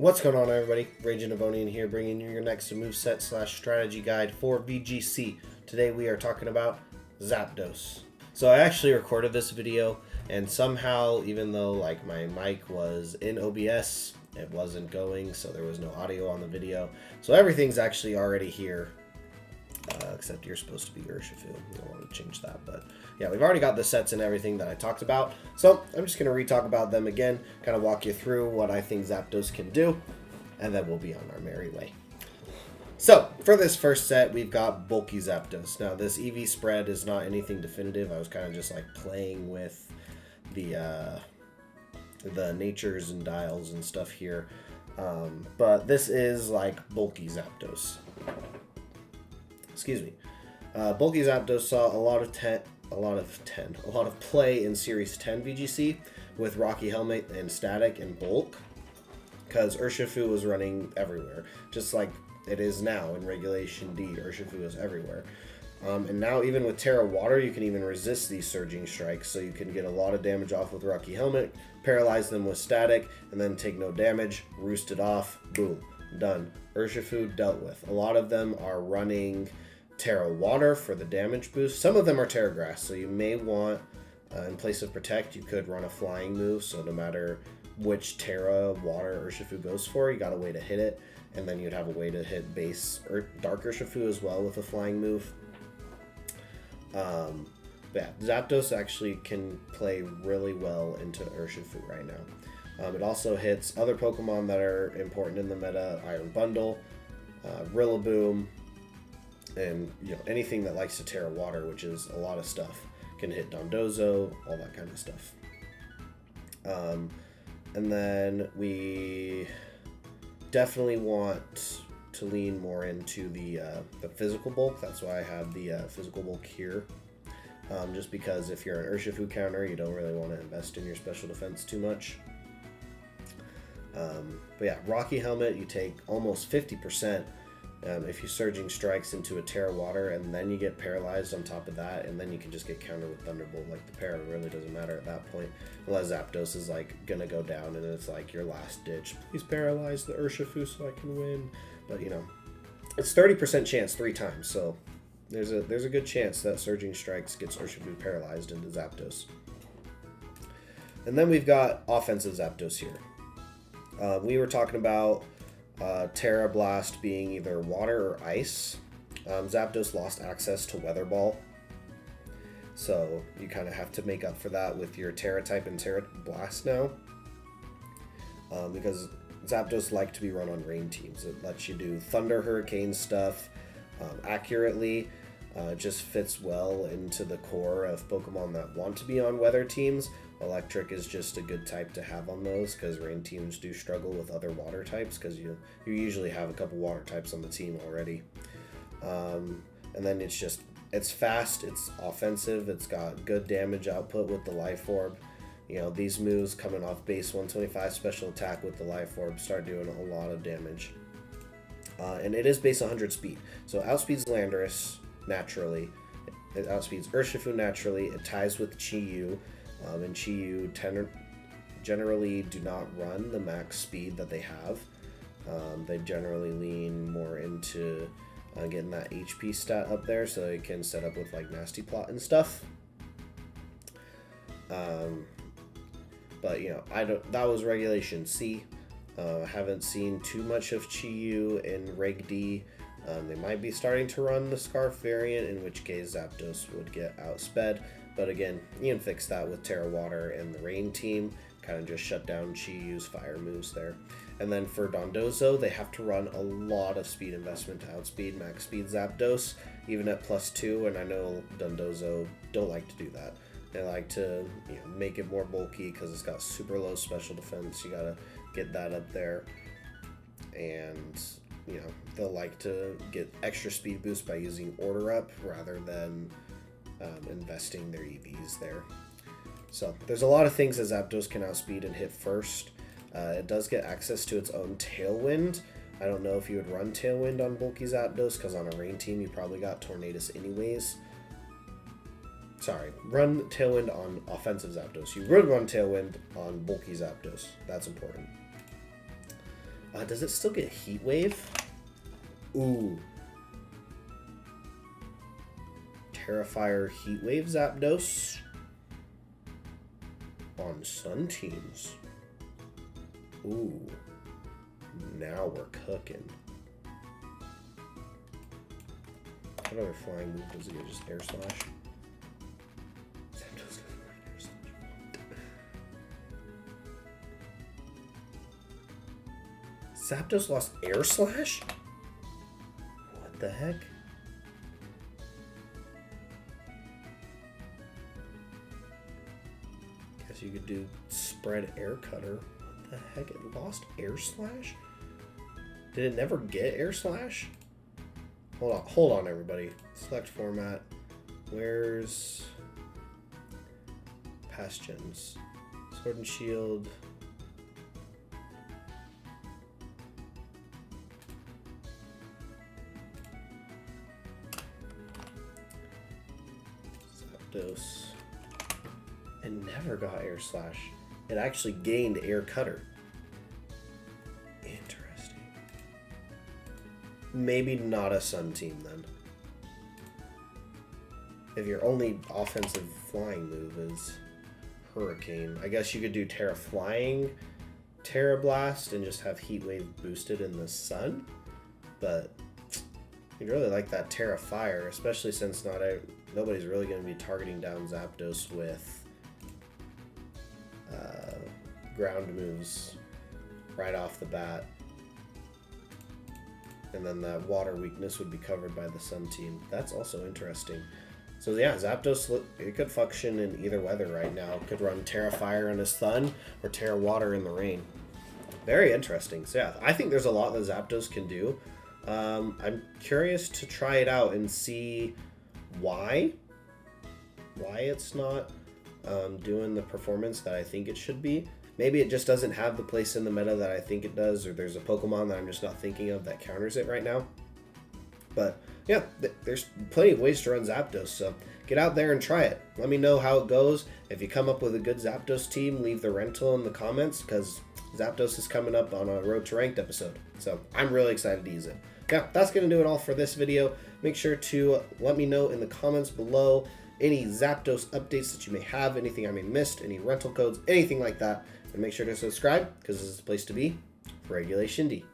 What's going on, everybody? Raging Avonian here, bringing you your next moveset / strategy guide for VGC. Today we are talking about Zapdos. So I actually recorded this video, and somehow, even though my mic was in OBS, it wasn't going, so there was no audio on the video. So everything's actually already here, except you're supposed to be Urshifu. I don't want to change that, but yeah, we've already got the sets and everything that I talked about. So I'm just going to re-talk about them again, kind of walk you through what I think Zapdos can do, and then we'll be on our merry way. So for this first set, we've got bulky Zapdos. Now this EV spread is not anything definitive. I was kind of just playing with the natures and dials and stuff here, but this is bulky Zapdos. Excuse me. Bulky Zapdos saw a lot of play in Series 10 VGC with Rocky Helmet and Static and Bulk, because Urshifu was running everywhere, just like it is now in Regulation D. Urshifu is everywhere. And now even with Terra Water, you can even resist these surging strikes, so you can get a lot of damage off with Rocky Helmet, paralyze them with Static, and then take no damage, roost it off, boom, done. Urshifu dealt with. A lot of them are running Terra Water for the damage boost. Some of them are Terra Grass, so you may want, in place of Protect, you could run a flying move, so no matter which Terra Water Urshifu goes for, you got a way to hit it, and then you'd have a way to hit base or Dark Urshifu as well with a flying move. But yeah, Zapdos actually can play really well into Urshifu right now. It also hits other Pokemon that are important in the meta, Iron Bundle, Rillaboom, and anything that likes to Terra Water, which is a lot of stuff. Can hit Dondozo, all that kind of stuff. And then we definitely want to lean more into the physical bulk. That's why I have the physical bulk here. Just because if you're an Urshifu counter, you don't really want to invest in your special defense too much. But yeah, Rocky Helmet, you take almost 50% if you Surging Strikes into a Terra Water, and then you get paralyzed on top of that, and then you can just get countered with Thunderbolt. The para really doesn't matter at that point, unless Zapdos is gonna go down and it's your last ditch. Please paralyze the Urshifu so I can win. But it's 30% chance 3 times, so there's a good chance that Surging Strikes gets Urshifu paralyzed into Zapdos. And then we've got offensive Zapdos here. We were talking about Terra Blast being either water or ice. Zapdos lost access to Weather Ball, so you kind of have to make up for that with your Terra type and Terra Blast now, because Zapdos like to be run on rain teams. It lets you do Thunder Hurricane stuff accurately. It just fits well into the core of Pokemon that want to be on weather teams. Electric is just a good type to have on those, because rain teams do struggle with other water types, because you usually have a couple water types on the team already. And then it's fast, it's offensive, it's got good damage output with the Life Orb. These moves coming off base 125 special attack with the Life Orb start doing a lot of damage. And it is base 100 speed, so it outspeeds Landorus naturally, it outspeeds Urshifu naturally, it ties with Chi-Yu. And Chi-Yu generally do not run the max speed that they have. They generally lean more into getting that HP stat up there, so they can set up with Nasty Plot and stuff. But that was Regulation C. I haven't seen too much of Chi-Yu in Reg D. They might be starting to run the Scarf variant, in which case Zapdos would get outsped. But again, you can fix that with Terra Water and the Rain team. Kind of just shut down Chi-Yu's fire moves there. And then for Dondozo, they have to run a lot of speed investment to outspeed max speed Zapdos, even at +2. And I know Dondozo don't like to do that. They like to make it more bulky because it's got super low special defense. You gotta get that up there. And they'll like to get extra speed boost by using Order Up rather than investing their EVs there. So there's a lot of things that Zapdos can outspeed and hit first. It does get access to its own Tailwind. I don't know if you would run Tailwind on bulky Zapdos, because on a rain team you probably got Tornadus anyways. Sorry, run Tailwind on offensive Zapdos. You would run Tailwind on bulky Zapdos. That's important. Does it still get Heat Wave? Ooh. Terrafire Heat Wave Zapdos on Sun teams. Ooh. Now we're cooking. What other flying move does it get? Just Air Slash? Zapdos doesn't like Air Slash. Zapdos lost Air Slash? What the heck? Guess you could do Spread Air Cutter. What the heck? It lost Air Slash? Did it never get Air Slash? Hold on, everybody. Select format. Where's Past Gens? Sword and Shield. Zapdos. It never got Air Slash. It actually gained Air Cutter. Interesting. Maybe not a Sun team then. If your only offensive flying move is Hurricane, I guess you could do Terra Flying, Terra Blast, and just have Heat Wave boosted in the Sun. But you'd really like that Terra Fire, especially since nobody's really going to be targeting down Zapdos with ground moves right off the bat. And then that water weakness would be covered by the Sun team. That's also interesting. So yeah, Zapdos, it could function in either weather right now. It could run Terra Fire in his Sun or Terra Water in the rain. Very interesting. So yeah, I think there's a lot that Zapdos can do. I'm curious to try it out and see why it's not doing the performance that I think it should be. Maybe it just doesn't have the place in the meta that I think it does, or there's a Pokemon that I'm just not thinking of that counters it right now. But yeah, there's plenty of ways to run Zapdos, so get out there and try it. Let me know how it goes. If you come up with a good Zapdos team, leave the rental in the comments, because Zapdos is coming up on a Road to Ranked episode. So I'm really excited to use it. Yeah, that's going to do it all for this video. Make sure to let me know in the comments below any Zapdos updates that you may have, anything I may have missed, any rental codes, anything like that. And make sure to subscribe, because this is the place to be for Regulation D.